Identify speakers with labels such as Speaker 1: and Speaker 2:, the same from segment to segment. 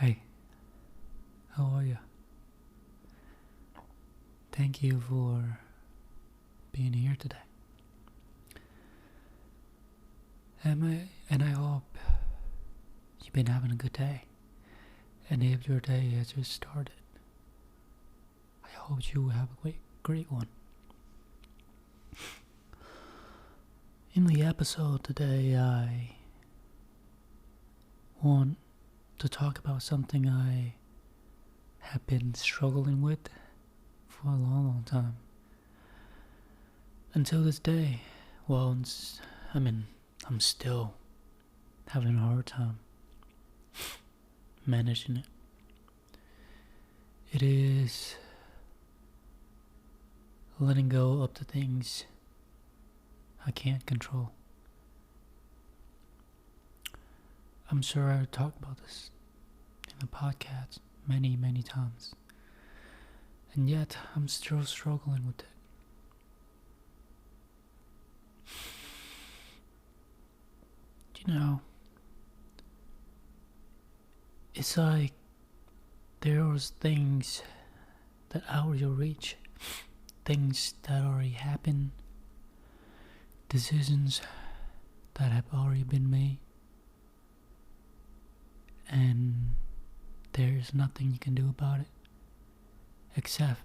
Speaker 1: Hi, how are you? Thank you for being here today. And I hope you've been having a good day. And if your day has just started, I hope you have a great one. In the episode today, I want to talk about something I have been struggling with for a long time. Until this day, well, I'm still having a hard time managing it. It is letting go of the things I can't control. I'm sure I talked about this in the podcast many times, and yet I'm still struggling with it. You know, it's like there was things that out of your reach, things that already happened, decisions that have already been made, and there's nothing you can do about it except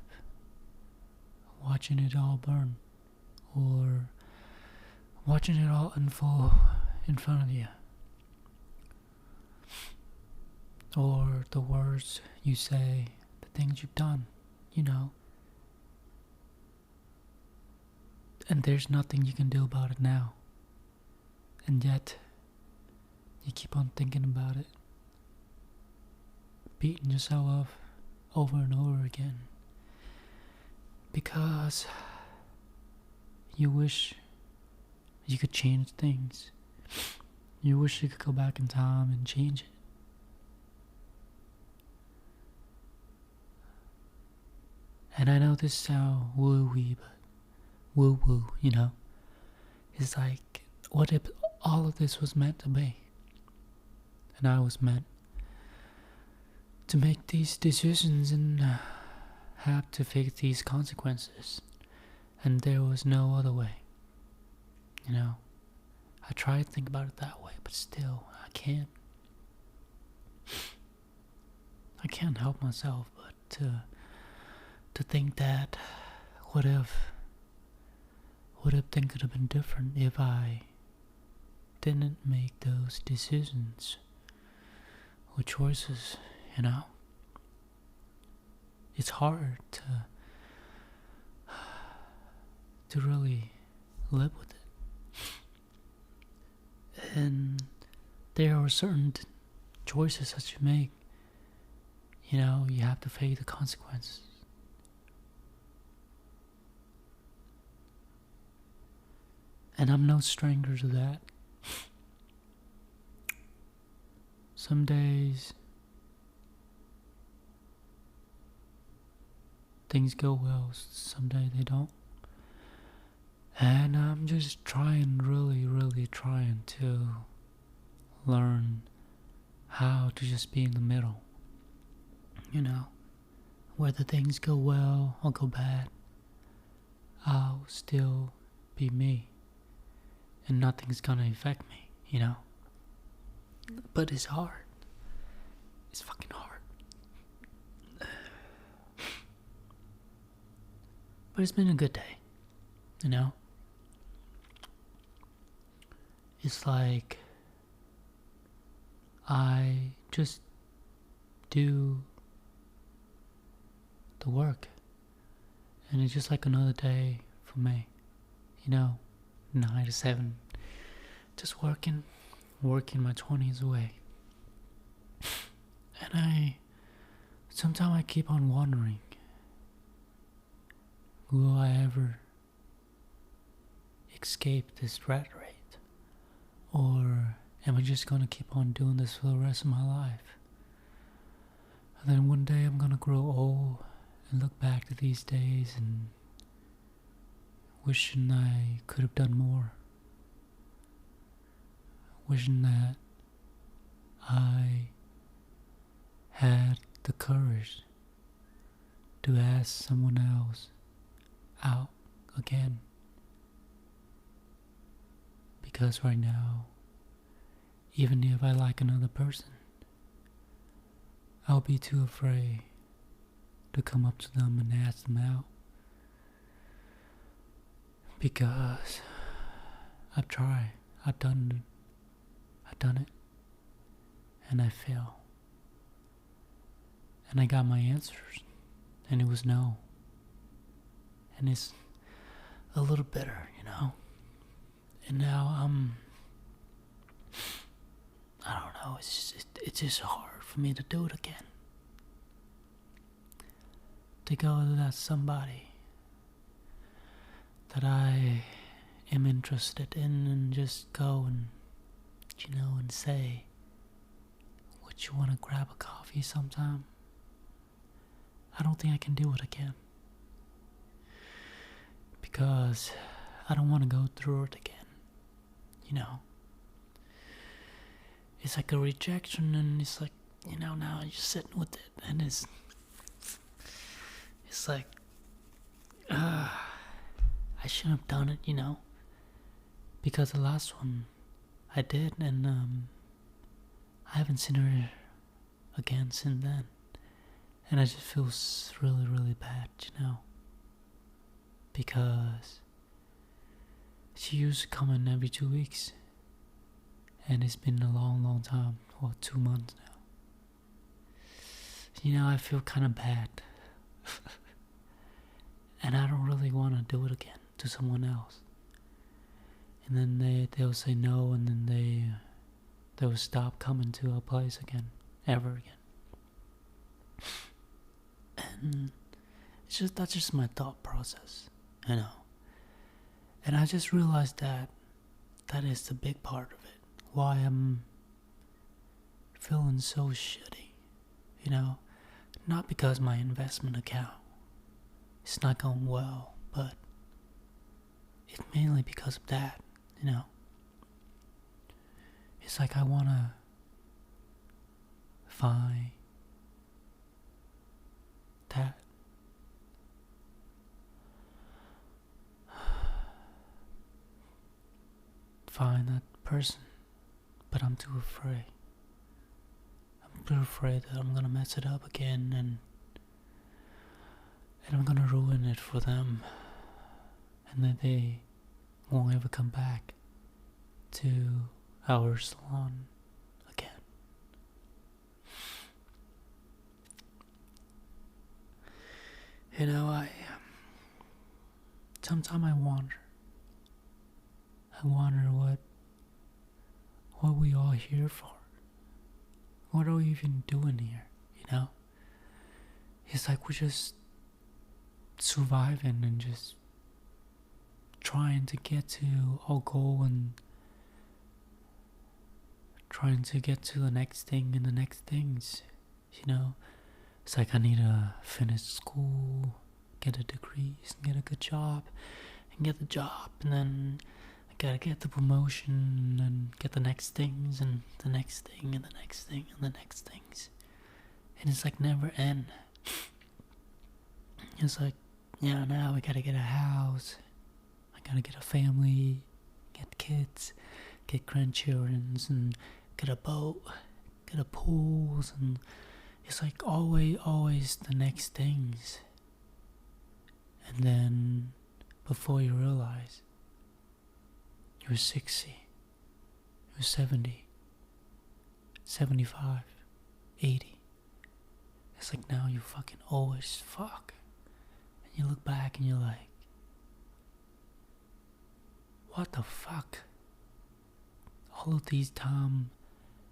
Speaker 1: watching it all burn or watching it all unfold in front of you, or the words you say, the things you've done, you know, and there's nothing you can do about it now, and yet you keep on thinking about it, beating yourself up over and over again, because you wish you could change things. You wish you could go back in time and change it. And I know this sounds woo-wee, but woo-woo, you know? It's like, what if all of this was meant to be? And I was meant to make these decisions and have to face these consequences. And there was no other way. You know? I try to think about it that way, but still, I can't. I can't help myself but to think that what if things could have been different if I didn't make those decisions or choices, you know? It's hard to really live with it. And there are certain choices that you make, you know, you have to face the consequences. And I'm no stranger to that. Some days things go well, some days they don't. And I'm just really trying to learn how to just be in the middle. You know, whether things go well or go bad, I'll still be me. And nothing's gonna affect me, you know? But it's hard. It's fucking hard. But it's been a good day, you know? It's like I just do the work. And it's just like another day for me, you know? 9 to 7, just working my 20s away. And sometimes I keep on wondering, will I ever escape this rat rate? Or am I just gonna keep on doing this for the rest of my life? And then one day I'm gonna grow old and look back to these days and wishing I could have done more. Wishing that I the courage to ask someone else out again. Because right now, even if I like another person, I'll be too afraid to come up to them and ask them out. Because I've tried, I've done it, and I failed. And I got my answers, and it was no. And it's a little bitter, you know? And now I don't know, it's just hard for me to do it again. To go to that somebody that I am interested in and just go and, and say, would you want to grab a coffee sometime? I don't think I can do it again. Because I don't want to go through it again. It's like a rejection, and it's like, now you're sitting with it, and it's like, I shouldn't have done it, because the last one I did, and I haven't seen her again since then, and I just feel really, really bad, because she used to come in every 2 weeks, and it's been a long, long time, 2 months now. I feel kind of bad. And I don't really want to do it again to someone else. And then they'll say no, and then they'll stop coming to our place again, ever again. And that's just my thought process, And I just realized that is the big part of it. Why I'm feeling so shitty, Not because my investment account is not going well, but it's mainly because of that, It's like I want to find that. Find that person, but I'm too afraid. I'm too afraid that I'm gonna mess it up again, and I'm gonna ruin it for them, and that they won't ever come back to our salon again. Sometimes I wonder what we all here for. What are we even doing here, It's like we're just surviving and just trying to get to our goal and trying to get to the next thing and the next things, It's like I need to finish school, get a degree, and get a good job, and get the job, and then I gotta get the promotion and get the next things and the next thing and the next thing and the next things. And it's like never end. It's like, now we gotta get a house, I gotta get a family, get kids, get grandchildren, and get a boat, get a pools, and it's like always the next things. And then before you realize, you're 60, you're 70, 75, 80. It's like now you're fucking old as fuck. And you look back and you're like, what the fuck? All of these time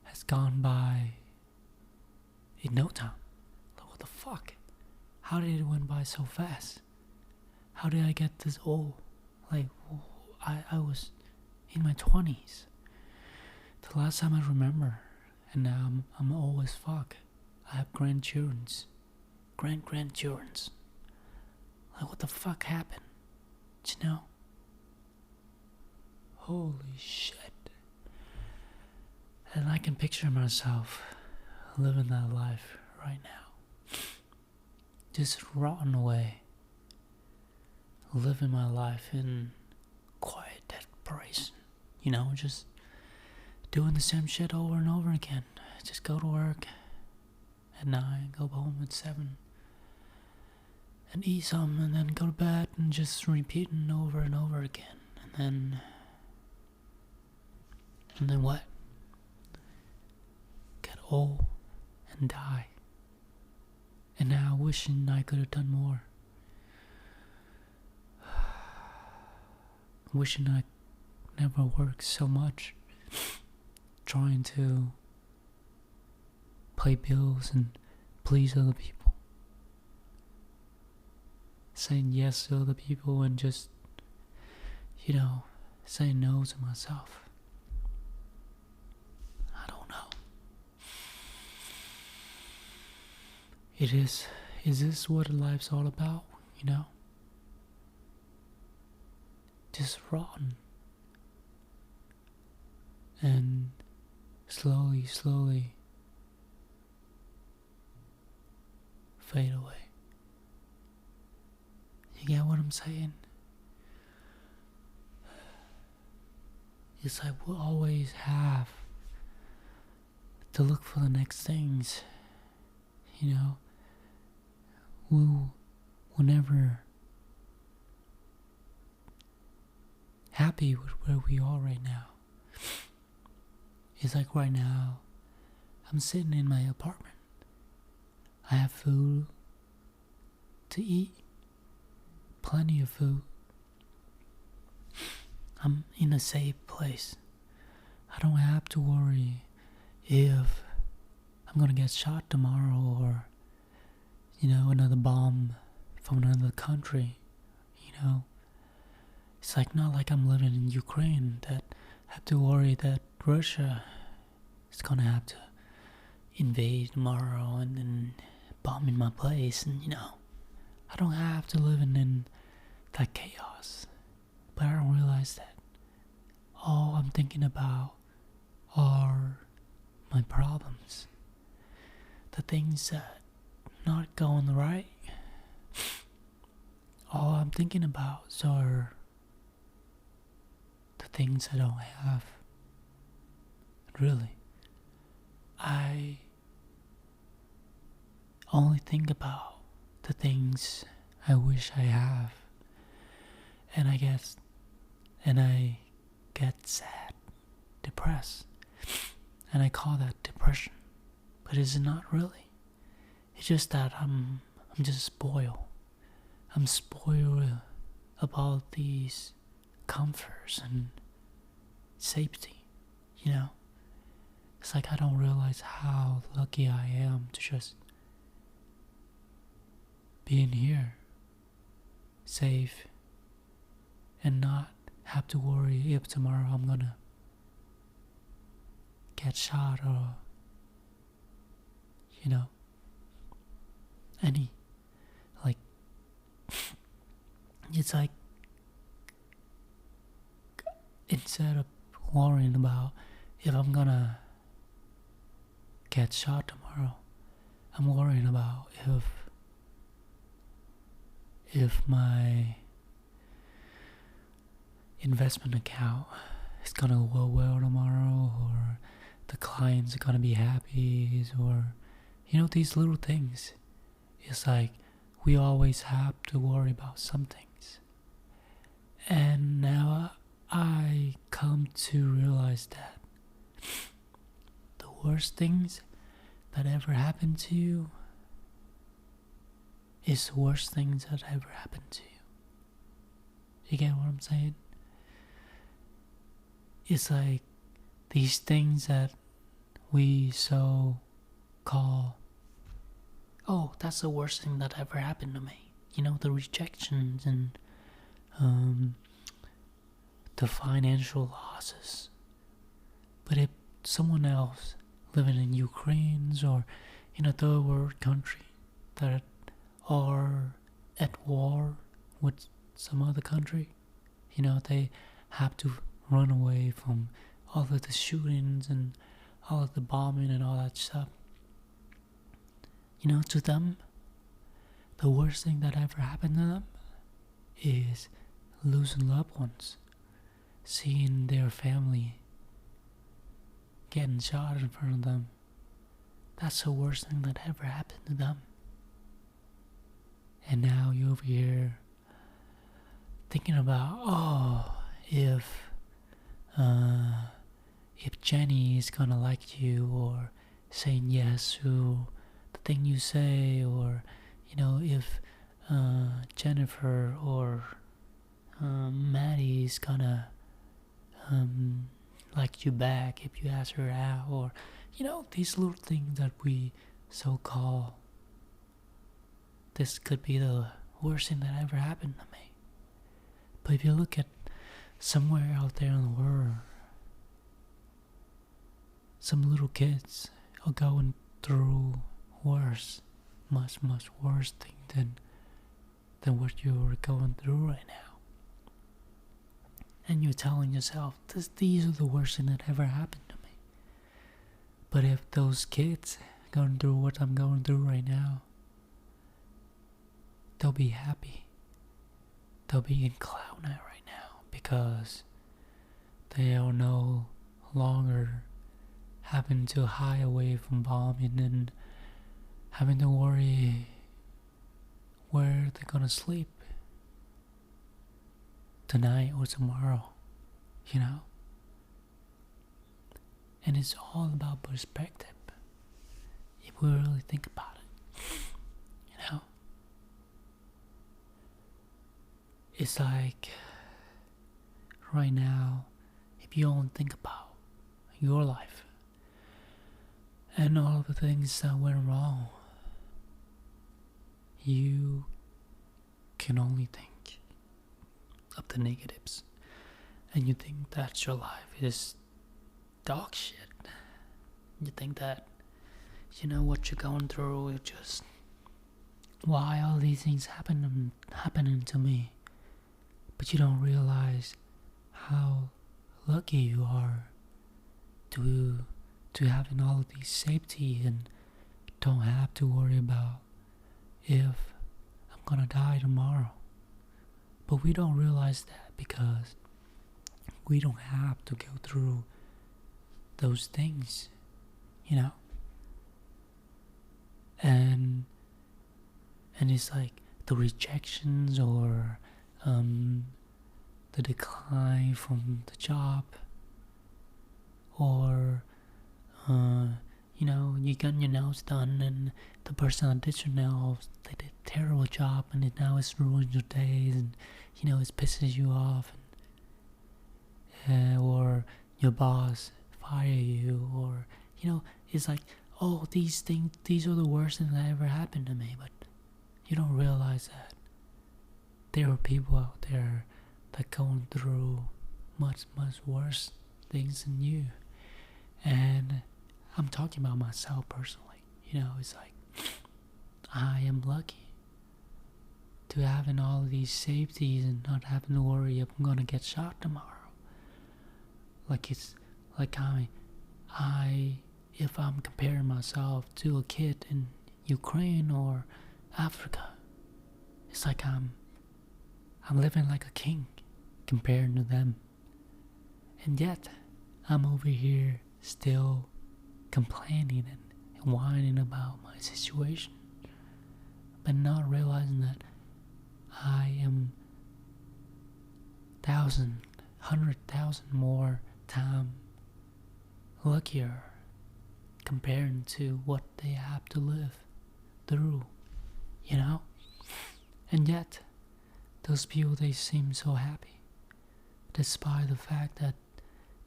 Speaker 1: has gone by in no time. Like, what the fuck? How did it went by so fast? How did I get this old? Like, I was in my 20s. The last time I remember. And now I'm old as fuck. I have grandchildrens. Grandchildrens. Like, what the fuck happened? Holy shit. And I can picture myself living that life right now. just rotting away, living my life in quiet desperation. Just doing the same shit over and over again. Just go to work at 9, go home at 7, and eat something, and then go to bed, and just repeating over and over again. And then what? Get old and die. And now wishing I could have done more. Wishing I never worked so much. Trying to pay bills and please other people. Saying yes to other people and just, saying no to myself. I don't know. Is this what life's all about, Just rotten. And slowly fade away. You get what I'm saying? It's like we'll always have to look for the next things, We'll never happy with where we are right now. It's like right now, I'm sitting in my apartment. I have food to eat, plenty of food. I'm in a safe place. I don't have to worry if I'm gonna get shot tomorrow or, another bomb from another country, It's like not like I'm living in Ukraine that I have to worry that Russia is gonna have to invade tomorrow and then bomb in my place, and I don't have to live in that chaos. But I don't realize that all I'm thinking about are my problems, the things that not going right. All I'm thinking about are the things I don't have. Really, I only think about the things I wish I have, and I get sad, depressed, and I call that depression. But it's not really. It's just that I'm just spoiled. I'm spoiled about these comforts and safety, It's like I don't realize how lucky I am to just be in here, safe, and not have to worry if tomorrow I'm gonna get shot or, any, it's like, instead of worrying about if I'm gonna get shot tomorrow, I'm worrying about if my investment account is gonna go well tomorrow, or the clients are gonna be happy, or these little things. It's like we always have to worry about some things. And now I come to realize that the worst things that ever happened to you is the worst things that ever happened to you. You get what I'm saying? It's like these things that we so call, oh, that's the worst thing that ever happened to me. The rejections and the financial losses. But if someone else living in Ukraine or in a third world country that are at war with some other country, they have to run away from all of the shootings and all of the bombing and all that stuff. To them, the worst thing that ever happened to them is losing loved ones, seeing their family getting shot in front of them. That's the worst thing that ever happened to them. And now you're over here thinking about, if Jenny is gonna like you, or saying yes to the thing you say, or if Jennifer or Maddie is gonna like you back if you ask her out, or these little things that we so call. This could be the worst thing that ever happened to me. But if you look at somewhere out there in the world, some little kids are going through worse, much worse thing than what you're going through right now. And you're telling yourself, these are the worst thing that ever happened to me. But if those kids going through what I'm going through right now, they'll be happy. They'll be in cloud nine right now because they are no longer having to hide away from bombing and having to worry where they're gonna sleep tonight or tomorrow, And it's all about perspective, if we really think about it, It's like, right now, if you only think about your life and all of the things that went wrong, you can only think of the negatives, and you think that your life is dog shit. You think that what you're going through is just, why all these things happening to me. But you don't realize how lucky you are to having all of these safety and don't have to worry about if I'm gonna die tomorrow. But we don't realize that because we don't have to go through those things, and it's like the rejections or the decline from the job, or you got your nails done and the person that did your nails, they did a terrible job, and now it's ruined your days, and it pisses you off, or your boss fire you, or it's like, these are the worst things that ever happened to me. But you don't realize that there are people out there that going through much worse things than you. And I'm talking about myself personally. It's like, I am lucky to having all of these safeties and not having to worry if I'm gonna get shot tomorrow. Like, it's like if I'm comparing myself to a kid in Ukraine or Africa, it's like I'm living like a king compared to them. And yet, I'm over here still complaining and whining about my situation, but not realizing that I am 100,000 more times luckier compared to what they have to live through, And yet, those people, they seem so happy, despite the fact that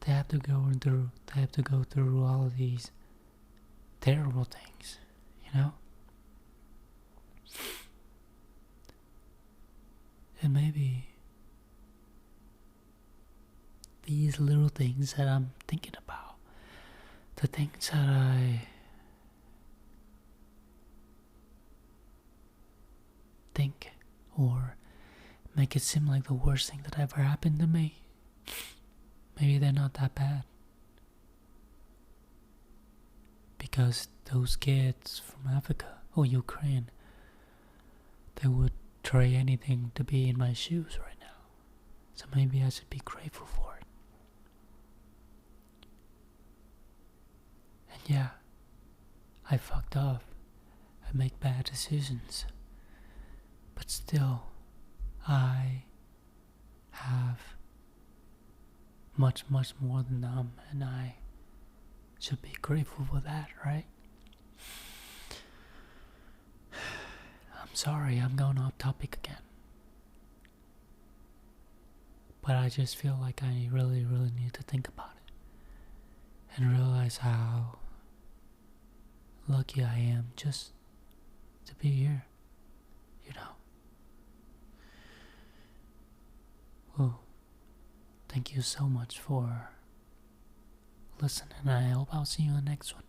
Speaker 1: they have to go through all of these terrible things, And maybe these little things that I'm thinking about, the things that I think or make it seem like the worst thing that ever happened to me, maybe they're not that bad. Because those kids from Africa or Ukraine, they would trade anything to be in my shoes right now. So maybe I should be grateful for it. And yeah, I fucked up. I make bad decisions. But still, I have much, much more than them, and I should be grateful for that, right? I'm sorry, I'm going off topic again. But I just feel like I really, really need to think about it and realize how lucky I am just to be here, you know. Well, thank you so much for listening, and I hope I'll see you in the next one.